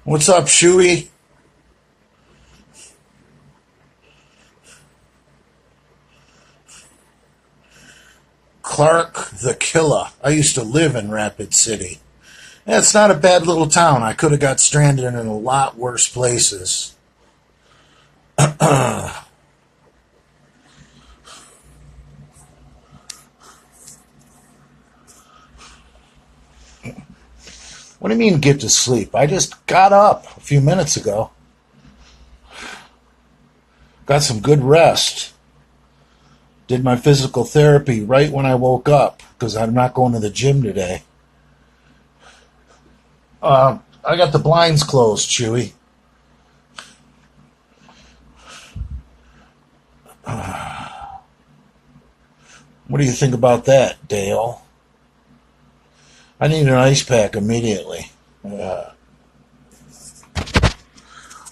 What's up, Shuey? Clark the Killer. I used to live in Rapid City. Yeah, it's not a bad little town. I could have got stranded in a lot worse places. What do you mean get to sleep? I just got up a few minutes ago. Got some good rest. Did my physical therapy right when I woke up because I'm not going to the gym today. I got the blinds closed, Chewy. What do you think about that, Dale? I need an ice pack immediately.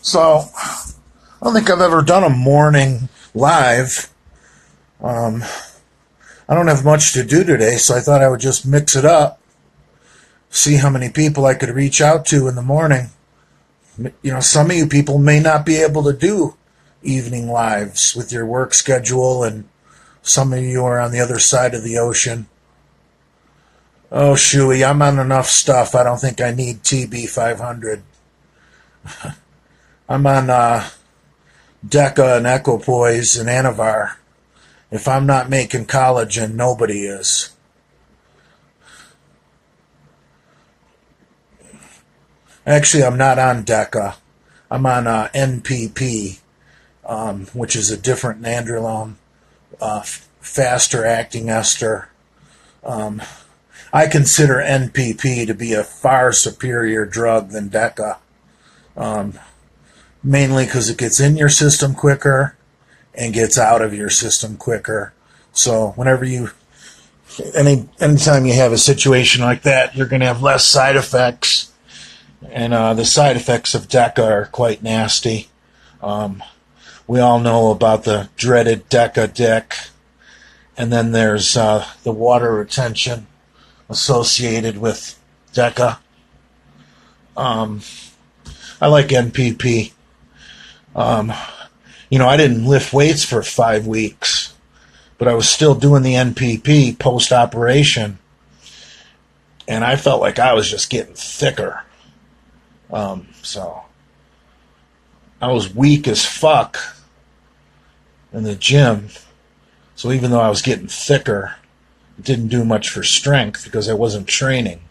So, I don't think I've ever done a morning live. I don't have much to do today, so I thought I would just mix it up. See how many people I could reach out to in the morning. You know, some of you people may not be able to do evening lives with your work schedule, and some of you are on the other side of the ocean. Oh, Shuey, I'm on enough stuff. I don't think I need TB 500. I'm on Deca and Equipoise and Anavar. If I'm not making collagen, nobody is. Actually, I'm not on Deca. I'm on NPP, which is a different Nandrolone, faster acting ester. I consider NPP to be a far superior drug than Deca, mainly because it gets in your system quicker and gets out of your system quicker. So whenever anytime you have a situation like that, you're going to have less side effects. And the side effects of Deca are quite nasty. We all know about the dreaded Deca dick. And then there's the water retention associated with Deca. I like NPP. I didn't lift weights for 5 weeks, but I was still doing the NPP post-operation, and I felt like I was just getting thicker. So I was weak as fuck in the gym. So even though I was getting thicker, it didn't do much for strength because I wasn't training.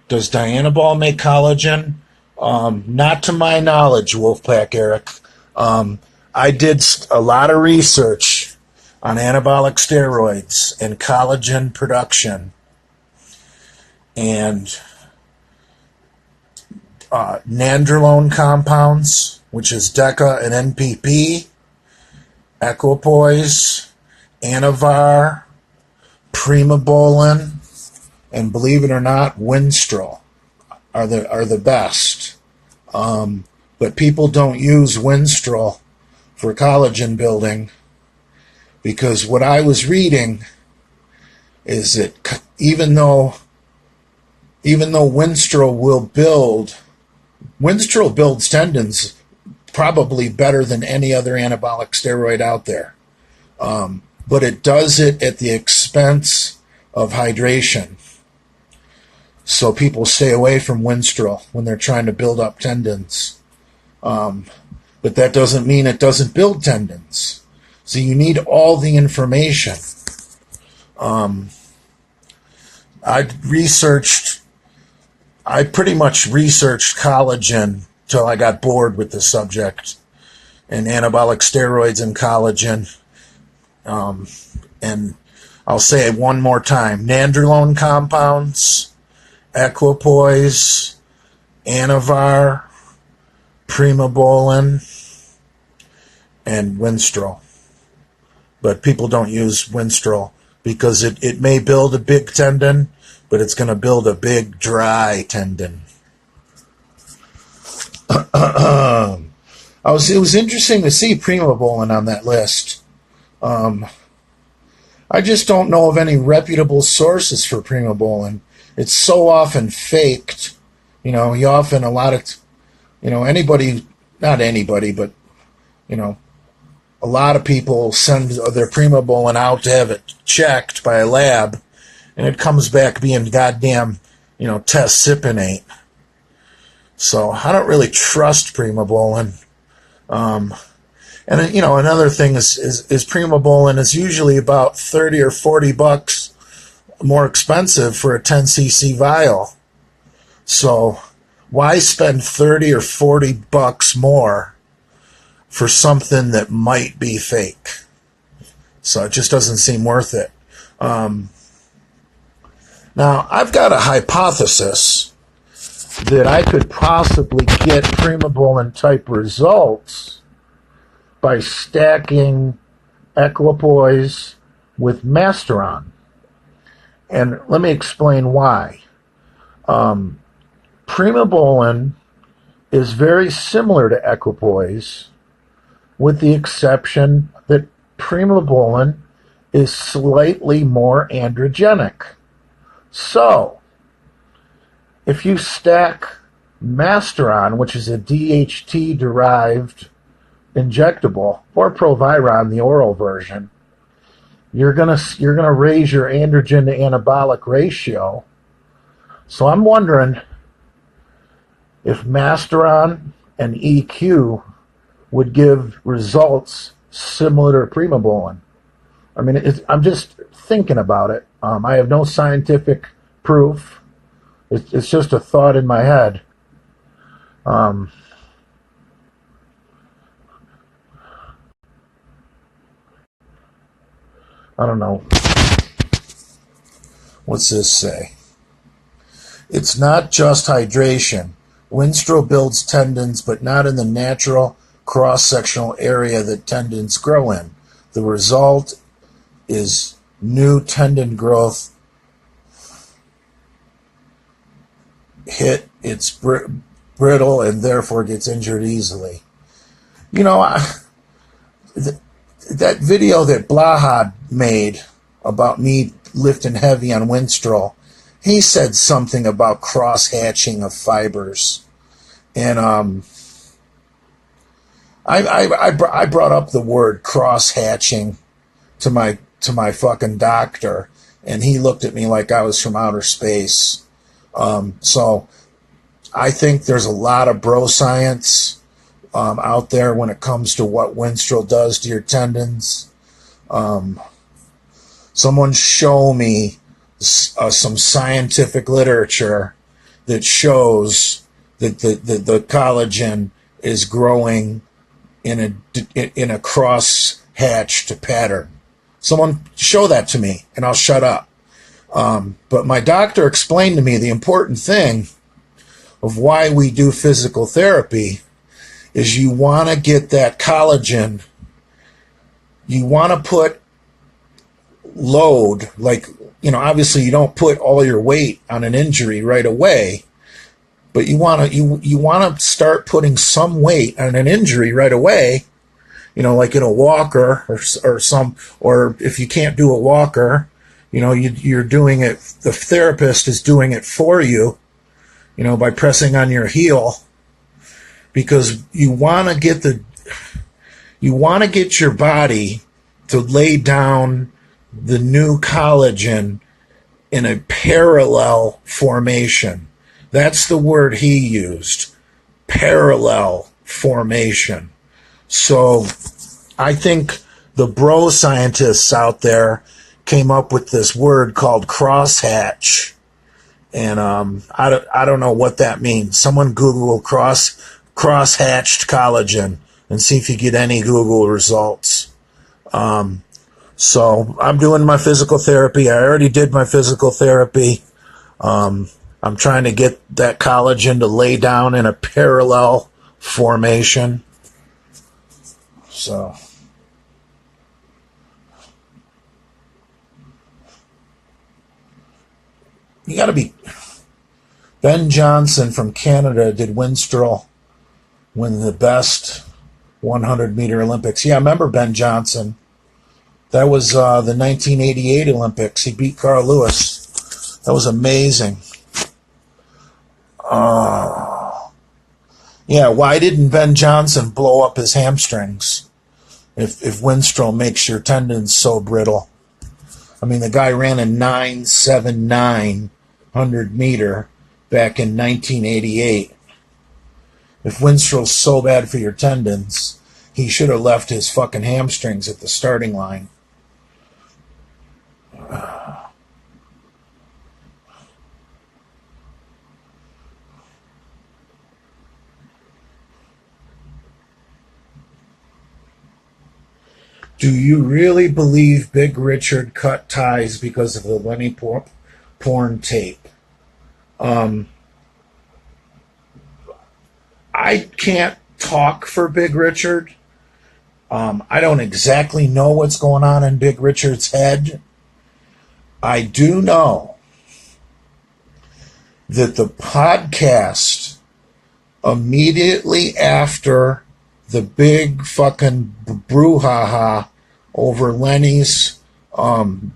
Does Dianabol make collagen? Not to my knowledge, Wolfpack Eric. I did a lot of research on anabolic steroids and collagen production. And Nandrolone compounds, which is Deca and NPP, Equipoise, Anavar, Primobolan, and believe it or not, Winstrol are the best. But people don't use Winstrol for collagen building because what I was reading is that even though Winstrol builds tendons probably better than any other anabolic steroid out there. But it does it at the expense of hydration. So people stay away from Winstrol when they're trying to build up tendons. But that doesn't mean it doesn't build tendons. So you need all the information. I pretty much researched collagen till I got bored with the subject, and anabolic steroids and collagen. And I'll say it one more time. Nandrolone compounds, Equipoise, Anavar, Primobolan, and Winstrol. But people don't use Winstrol because it may build a big tendon, but it's going to build a big dry tendon. It was interesting to see Primobolan on that list. I just don't know of any reputable sources for Primobolan. It's so often faked You often, a lot of, anybody, not anybody, but, a lot of people send their Primobolan out to have it checked by a lab, and it comes back being goddamn, test-sipinate. So I don't really trust Primobolan. And, another thing is Primobolan is usually about 30 or 40 bucks more expensive for a 10 cc vial. So why spend 30 or 40 bucks more for something that might be fake? So it just doesn't seem worth it. Now, I've got a hypothesis that I could possibly get Primobolan type results by stacking equipoise with Masteron. And let me explain why. Primobolan is very similar to equipoise, with the exception that Primobolan is slightly more androgenic. So, if you stack Masteron, which is a DHT-derived injectable, or Proviron, the oral version, you're gonna raise your androgen to anabolic ratio. So I'm wondering if Masteron and EQ would give results similar to Primobolan. I mean, I'm just thinking about it. I have no scientific proof. It's just a thought in my head. I don't know. What's this say? It's not just hydration. Winstrol builds tendons, but not in the natural cross-sectional area that tendons grow in. The result is new tendon growth it's brittle and therefore gets injured easily. That video that Blahad made about me lifting heavy on Winstrol, he said something about cross-hatching of fibers. And I brought up the word cross-hatching to my fucking doctor, and he looked at me like I was from outer space. So I think there's a lot of bro science out there when it comes to what Winstrol does to your tendons. Someone show me some scientific literature that shows that the collagen is growing in a cross-hatched pattern. Someone show that to me, and I'll shut up. But my doctor explained to me the important thing of why we do physical therapy is you want to get that collagen. You want to put load, like, obviously you don't put all your weight on an injury right away, but you want to start putting some weight on an injury right away, like in a walker or if you can't do a walker, you're doing it, the therapist is doing it for you, by pressing on your heel, because you want to get your body to lay down the new collagen in a parallel formation. That's the word he used, parallel formation. So I think the bro scientists out there came up with this word called crosshatch, and I don't know what that means. Someone Google cross-hatched collagen and see if you get any Google results. So I'm doing my physical therapy. I already did my physical therapy. I'm trying to get that collagen to lay down in a parallel formation. So you got to be. Ben Johnson from Canada did Winstrol win the best 100-meter Olympics. Yeah, I remember Ben Johnson. That was the 1988 Olympics. He beat Carl Lewis. That was amazing. Yeah, why didn't Ben Johnson blow up his hamstrings if Winstrol makes your tendons so brittle? I mean, the guy ran a 9.79 100-meter back in 1988. If Winstrol's so bad for your tendons, he should have left his fucking hamstrings at the starting line. Do you really believe Big Richard cut ties because of the Lenny porn tape? I can't talk for Big Richard. I don't exactly know what's going on in Big Richard's head. I do know that the podcast immediately after the big fucking brouhaha over Lenny's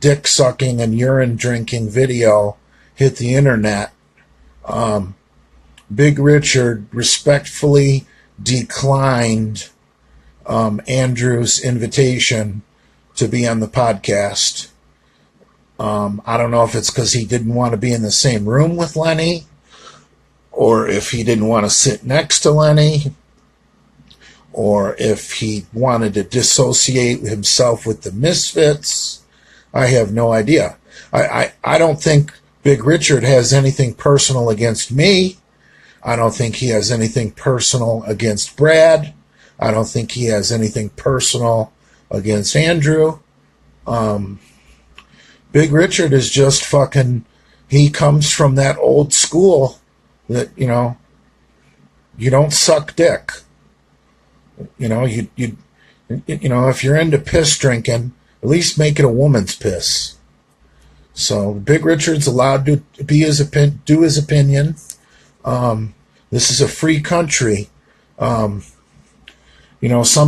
dick sucking and urine drinking video hit the internet, Big Richard respectfully declined Andrew's invitation to be on the podcast. I don't know if it's because he didn't want to be in the same room with Lenny, or if he didn't want to sit next to Lenny, or if he wanted to dissociate himself with the Misfits. I have no idea. I don't think Big Richard has anything personal against me. I don't think he has anything personal against Brad. I don't think he has anything personal against Andrew. Big Richard is just fucking, he comes from that old school that, you don't suck dick. You know, if you're into piss drinking, at least make it a woman's piss. So Big Richard's allowed to do his opinion. This is a free country. Some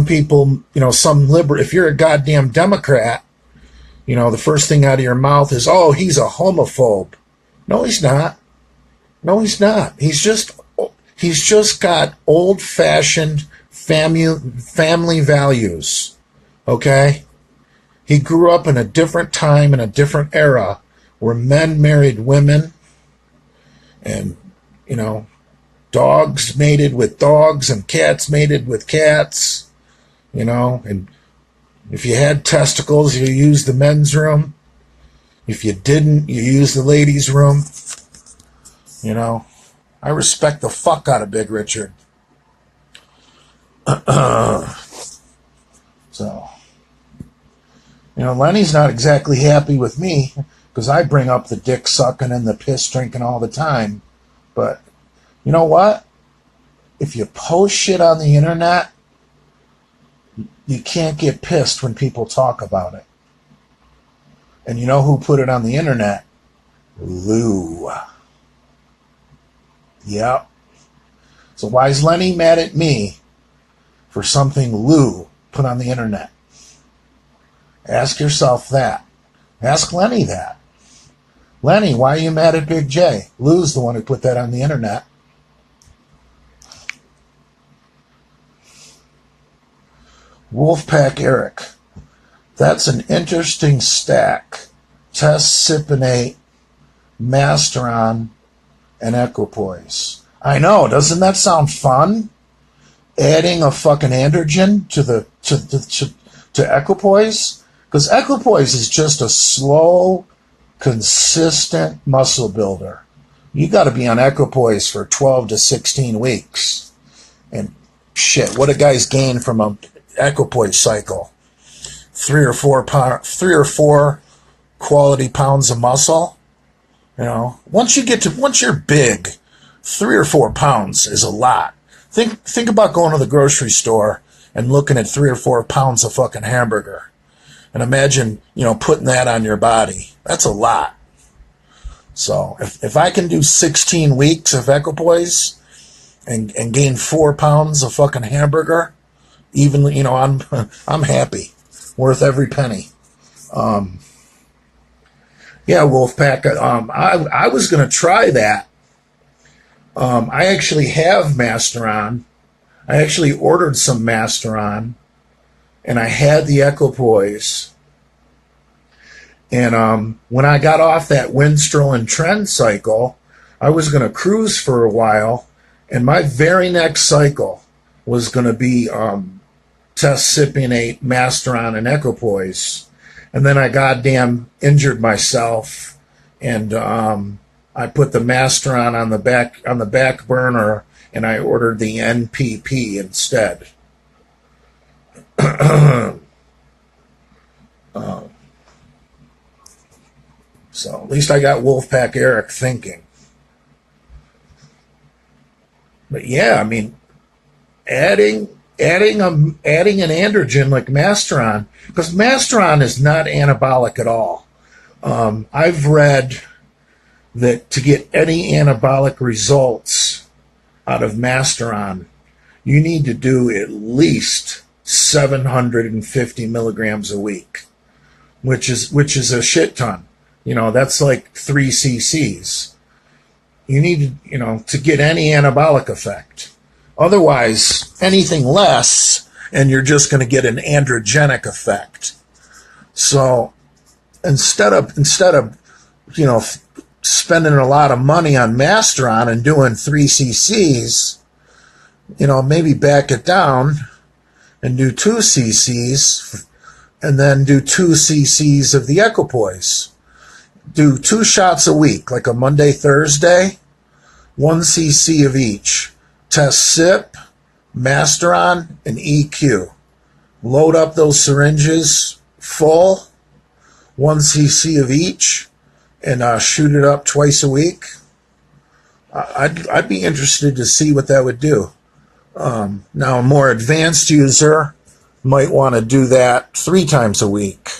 people, if you're a goddamn Democrat, the first thing out of your mouth is, oh, he's a homophobe. No, he's not. No, he's not. He's just got old-fashioned family values, okay? He grew up in a different time, in a different era, where men married women, and, dogs mated with dogs, and cats mated with cats, and if you had testicles, you used the men's room. If you didn't, you used the ladies' room. I respect the fuck out of Big Richard. So, Lenny's not exactly happy with me because I bring up the dick sucking and the piss drinking all the time. But you know what? If you post shit on the internet, you can't get pissed when people talk about it. And you know who put it on the internet? Lou. Yep. So why is Lenny mad at me for something Lou put on the internet? Ask yourself that. Ask Lenny that. Lenny, why are you mad at Big J? Lou's the one who put that on the internet. Wolfpack Eric. That's an interesting stack. Test, Cypionate, Masteron, and Equipoise. I know, doesn't that sound fun? Adding a fucking androgen to Equipoise? Because Equipoise is just a slow, consistent muscle builder. You got to be on Equipoise for 12 to 16 weeks. And shit, what do guys gain from a Equipoise cycle? 3 or 4 quality pounds of muscle. Once you're big, 3 or 4 pounds is a lot. Think about going to the grocery store and looking at 3 or 4 pounds of fucking hamburger. And imagine, putting that on your body. That's a lot. So if I can do 16 weeks of Equipoise and gain 4 pounds of fucking hamburger, even, I'm happy. Worth every penny. Yeah, Wolfpack. I was going to try that. I actually have Masteron. I actually ordered some Masteron, and I had the Equipoise. And when I got off that Winstrol and Trend cycle, I was going to cruise for a while, and my very next cycle was going to be test Cypionate, Masteron, and Equipoise. And then I goddamn injured myself, and I put the Masteron on the back burner, and I ordered the NPP instead. So at least I got Wolfpack Eric thinking. But yeah, I mean, adding an androgen like Masteron, because Masteron is not anabolic at all. I've read that to get any anabolic results out of Masteron, you need to do at least 750 milligrams a week, which is a shit ton. You know, that's like 3 cc's. You need to get any anabolic effect. Otherwise, anything less, and you're just going to get an androgenic effect. So instead of spending a lot of money on Masteron and doing 3 cc's, maybe back it down and do 2 cc's, and then do 2 cc's of the Equipoise. Do 2 shots a week, like a Monday, Thursday, 1 cc of each. Test SIP, Masteron, and EQ. Load up those syringes full, 1 cc of each, and shoot it up twice a week. I'd be interested to see what that would do. Now, a more advanced user might want to do that 3 times a week.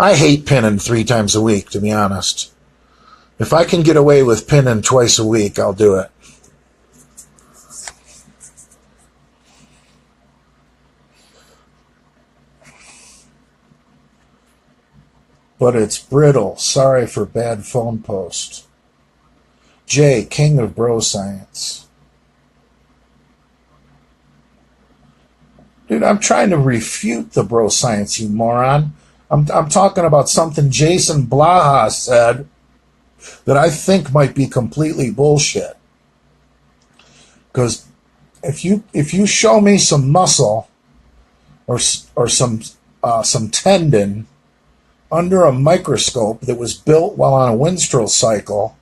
I hate pinning 3 times a week, to be honest. If I can get away with pinning twice a week, I'll do it. But it's brittle. Sorry for bad phone post. Jay, king of bro science. Dude, I'm trying to refute the bro science, you moron. I'm talking about something Jason Blaha said that I think might be completely bullshit. Because if you show me some muscle or some tendon under a microscope that was built while on a Winstrol cycle,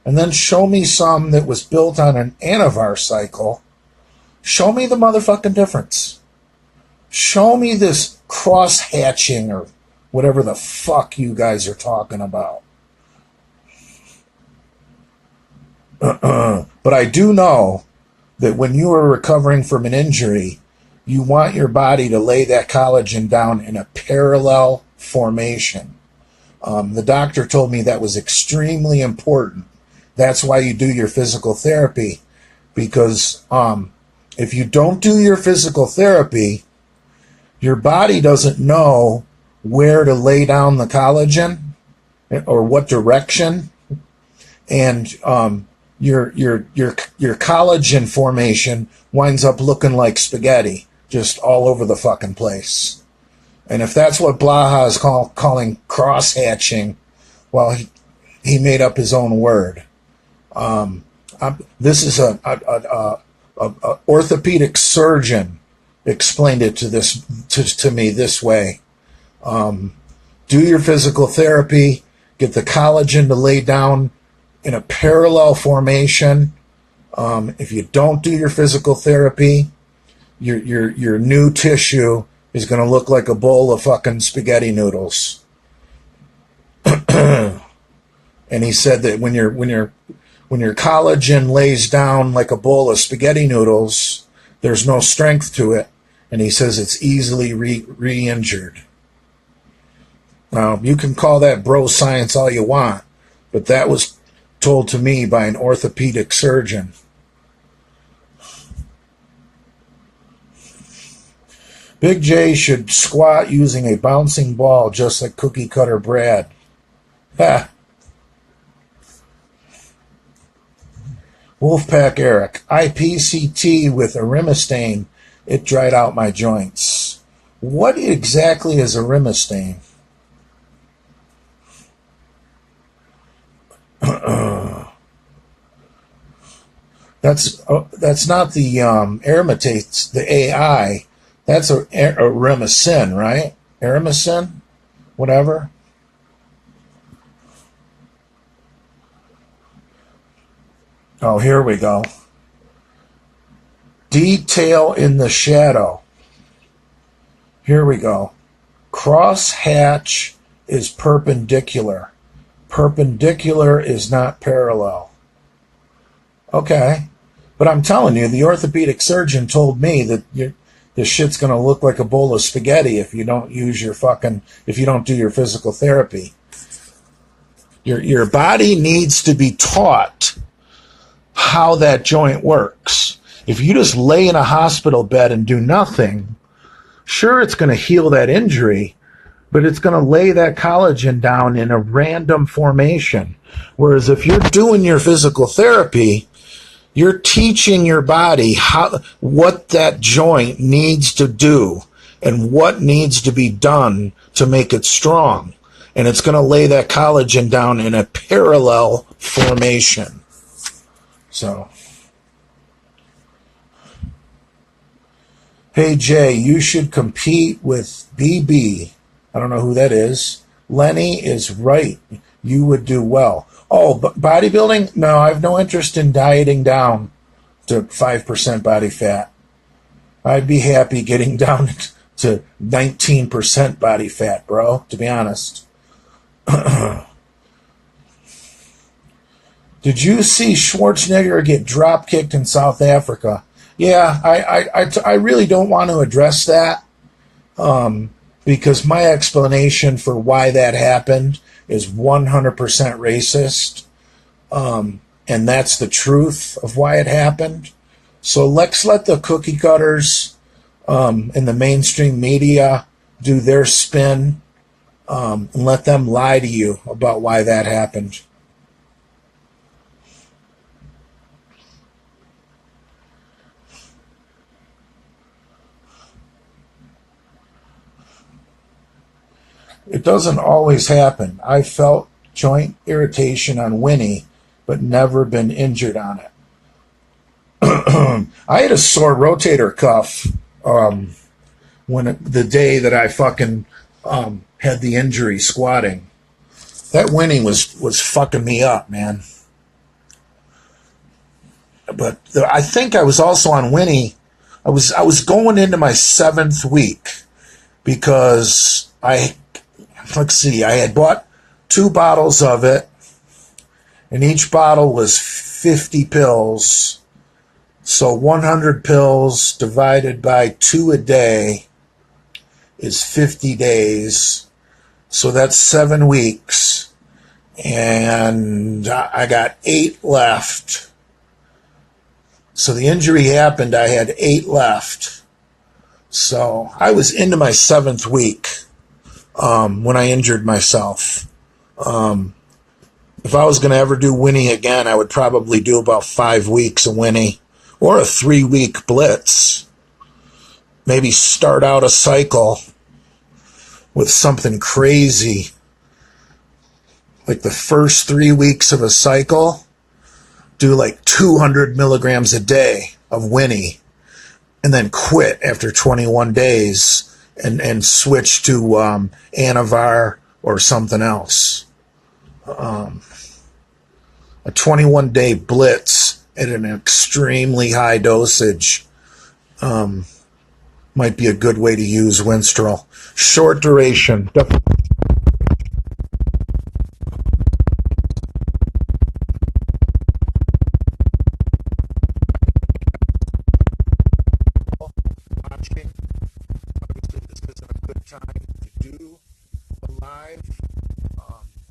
and then show me some that was built on an Anavar cycle, show me the motherfucking difference. Show me this cross-hatching or whatever the fuck you guys are talking about. But I do know that when you are recovering from an injury, you want your body to lay that collagen down in a parallel formation. The doctor told me that was extremely important. That's why you do your physical therapy, because if you don't do your physical therapy, your body doesn't know where to lay down the collagen or what direction, and your collagen formation winds up looking like spaghetti, just all over the fucking place. And if that's what Blaha is calling cross-hatching, well, he made up his own word. This is a orthopedic surgeon explained it to me this way. Do your physical therapy, get the collagen to lay down in a parallel formation. If you don't do your physical therapy, your new tissue is going to look like a bowl of fucking spaghetti noodles. And he said that when your collagen lays down like a bowl of spaghetti noodles, there's no strength to it, and he says it's easily re-injured. Now, you can call that bro science all you want, but that was told to me by an orthopedic surgeon. Big J should squat using a bouncing ball just like Cookie Cutter Brad. Ha! Wolfpack Eric. IPCT with arimistane. It dried out my joints. What exactly is arimistane? That's not the aromatates, the AI. That's a arimicin, right? Arimicin? Whatever. Oh, here we go. Detail in the shadow. Here we go. Crosshatch is perpendicular. Perpendicular is not parallel. Okay. But I'm telling you, the orthopedic surgeon told me that this shit's going to look like a bowl of spaghetti if you don't use if you don't do your physical therapy. Your body needs to be taught how that joint works. If you just lay in a hospital bed and do nothing, sure, it's going to heal that injury, but it's going to lay that collagen down in a random formation. Whereas if you're doing your physical therapy, you're teaching your body what that joint needs to do and what needs to be done to make it strong. And it's going to lay that collagen down in a parallel formation. So, hey Jay, you should compete with BB. I don't know who that is. Lenny is right. You would do well. Oh, bodybuilding? No, I have no interest in dieting down to 5% body fat. I'd be happy getting down to 19% body fat, bro, to be honest. Did you see Schwarzenegger get drop kicked in South Africa? Yeah, I really don't want to address that because my explanation for why that happened is 100% racist, and that's the truth of why it happened. So let's let the cookie cutters in the mainstream media do their spin and let them lie to you about why that happened. It doesn't always happen. I felt joint irritation on Winnie, but never been injured on it. I had a sore rotator cuff the day that I fucking had the injury squatting. That Winnie was fucking me up, man. But I think I was also on Winnie. I was going into my 7th week because let's see, I had bought 2 bottles of it, and each bottle was 50 pills. So 100 pills divided by 2 a day is 50 days. So that's 7 weeks. And I got 8 left. So the injury happened, I had 8 left. So I was into my 7th week. When I injured myself. If I was going to ever do Winnie again, I would probably do about 5 weeks of Winnie or a 3-week blitz. Maybe start out a cycle with something crazy. Like the first 3 weeks of a cycle, do like 200 milligrams a day of Winnie and then quit after 21 days. And switch to Anavar or something else. A 21-day blitz at an extremely high dosage might be a good way to use Winstrol. Short duration. Time to do a live,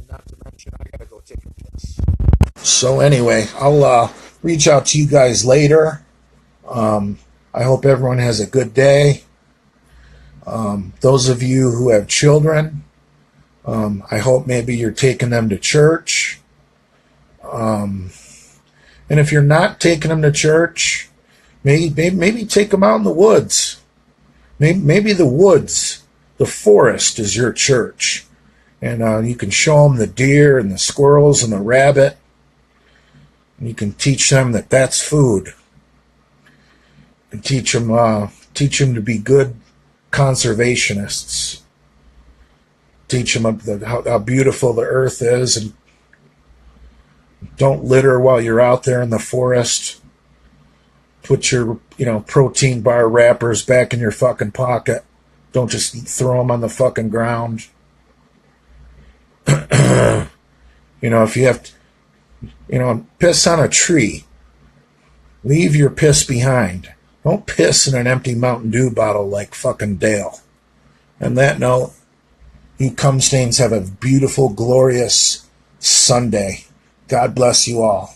not to mention I gotta go take a piss. So anyway, I'll reach out to you guys later. I hope everyone has a good day. Those of you who have children, I hope maybe you're taking them to church. And And if you're not taking them to church, maybe take them out in the woods. Maybe the woods, the forest is your church. And you can show them the deer and the squirrels and the rabbit. And you can teach them that that's food. And teach them to be good conservationists. Teach them how beautiful the earth is, and don't litter while you're out there in the forest. Put your, protein bar wrappers back in your fucking pocket. Don't just throw them on the fucking ground. If you have to, piss on a tree, leave your piss behind. Don't piss in an empty Mountain Dew bottle like fucking Dale. On that note, you cum stains have a beautiful, glorious Sunday. God bless you all.